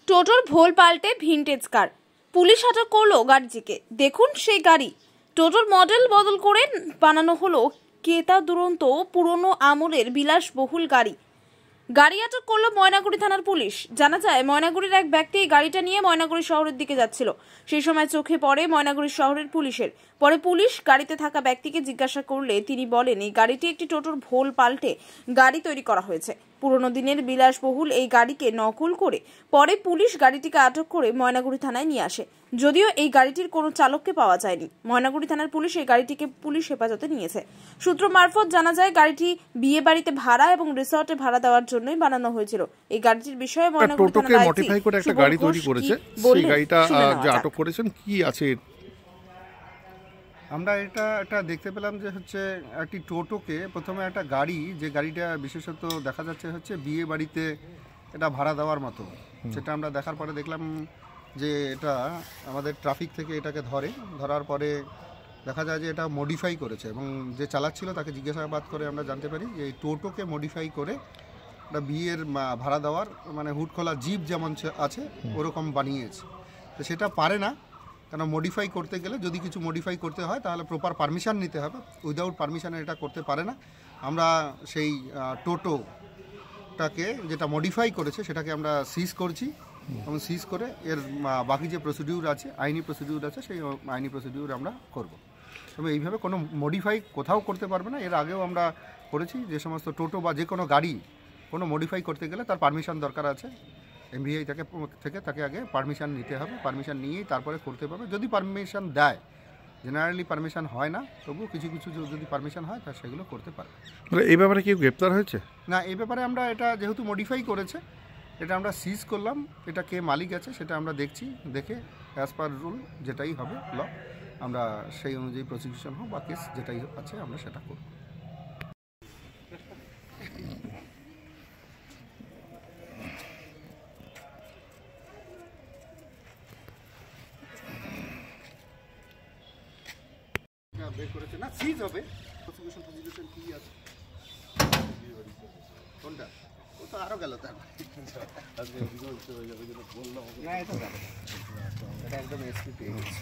টোটোর ভোল পাল্টে ভিনটেজ কার, পুলিশ আটক করলো গাড়িটিকে। দেখুন সেই গাড়ি। টোটোর মডেল বদল করে বানানো হলো কেতা দুরন্ত পুরনো আমলের বিলাসবহুল গাড়ি। গাড়ি আটক করলো ময়নাগুড়ি থানার পুলিশ। জানা যায়, ময়নাগুড়ির এক ব্যক্তি এই গাড়িটা নিয়ে ময়নাগুড়ি শহরের দিকে যাচ্ছিল। সেই সময় চোখে পড়ে ময়নাগুড়ি শহরের পুলিশের। পরে পুলিশ গাড়িতে থাকা ব্যক্তিকে জিজ্ঞাসা করলে তিনি বলেন, এই গাড়িটি একটি টোটোর ভোল পাল্টে গাড়ি তৈরি করা হয়েছে। পুরনো দিনের বিলাসবহুল এই গাড়িকে নকল করে পরে পুলিশ গাড়িটিকে আটক করে ময়নাগুড়ি থানায় নিয়ে আসে। যদিও এই গাড়িটির কোনো চালককে পাওয়া যায়নি। ময়নাগুড়ি থানার পুলিশ এই গাড়িটিকে পুলিশ হেফাজতে নিয়েছে। সূত্র মারফত জানা যায়, গাড়িটি বিয়ে বাড়িতে ভাড়া এবং রিসর্টে ভাড়া দেওয়ার জন্যই বানানো হয়েছিল। এই গাড়িটির বিষয়ে ময়নাগুড়ি থানার মডিফাই করে একটা গাড়ি তৈরি করেছে, সেই গাড়িটা যে আটক করেছেন কি আছে? আমরা এটা দেখতে পেলাম যে হচ্ছে একটি টোটোকে প্রথমে একটা গাড়ি, যে গাড়িটা বিশেষত দেখা যাচ্ছে হচ্ছে বিয়ে বাড়িতে এটা ভাড়া দেওয়ার মতো, সেটা আমরা দেখার পরে দেখলাম যে এটা আমাদের ট্রাফিক থেকে এটাকে ধরার পরে দেখা যায় যে এটা মডিফাই করেছে এবং যে চালাচ্ছিল তাকে জিজ্ঞাসাবাদ করে আমরা জানতে পারি যে এই টোটোকে মডিফাই করে একটা বিয়ের ভাড়া দেওয়ার মানে হুড খোলা জিপ যেমন আছে ওরকম বানিয়েছে। তো সেটা পারে না, কেন মডিফাই করতে গেলে যদি কিছু মডিফাই করতে হয় তাহলে প্রপার পারমিশন নিতে হবে। উইদাউট পারমিশনে এটা করতে পারে না। আমরা সেই টোটোটাকে যেটা মডিফাই করেছে সেটাকে আমরা সিজ করছি এবং সিজ করে এর বাকি যে প্রসিডিউর আছে, আইনি প্রসিডিউর আছে, সেই আইনি প্রসিডিউর আমরা করব। তবে এইভাবে কোনো মডিফাই কোথাও করতে পারবে না। এর আগেও আমরা করেছি, যে সমস্ত টোটো বা যে কোনো গাড়ি কোনো মডিফাই করতে গেলে তার পারমিশন দরকার আছে। এমভিআই থেকে তাকে আগে পারমিশন নিতে হবে, পারমিশন নিয়েই তারপরে করতে পারবে। যদি পারমিশন দেয়, জেনারেলি পারমিশন হয় না, তবুও কিছু কিছু যদি পারমিশন হয় তা সেগুলো করতে পারে। এই ব্যাপারে কি গ্রেপ্তার হয়েছে? না, এই ব্যাপারে আমরা এটা যেহেতু মডিফাই করেছে, এটা আমরা সিজ করলাম। এটা কে মালিক আছে সেটা আমরা দেখছি, দেখে অ্যাজ পার রুল যেটাই হবে ল, আমরা সেই অনুযায়ী প্রসিকিউশন হোক বা কেস যেটাই আছে আমরা সেটা করব। বের করেছে না, সিজ হবে। প্রসিকিউশন কি আছে কোনটা, ও তো আরো গেল তার না, এটা একদম এসপি পেয়ে গেছে।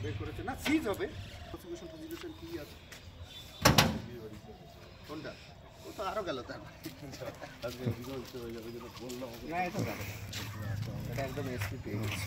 বের করেছে না, সিজ হবে। প্রসিকিউশন কি আছে কোনটা, ও তো আরো গেল তার না, এটা একদম এসপি পেয়ে গেছে।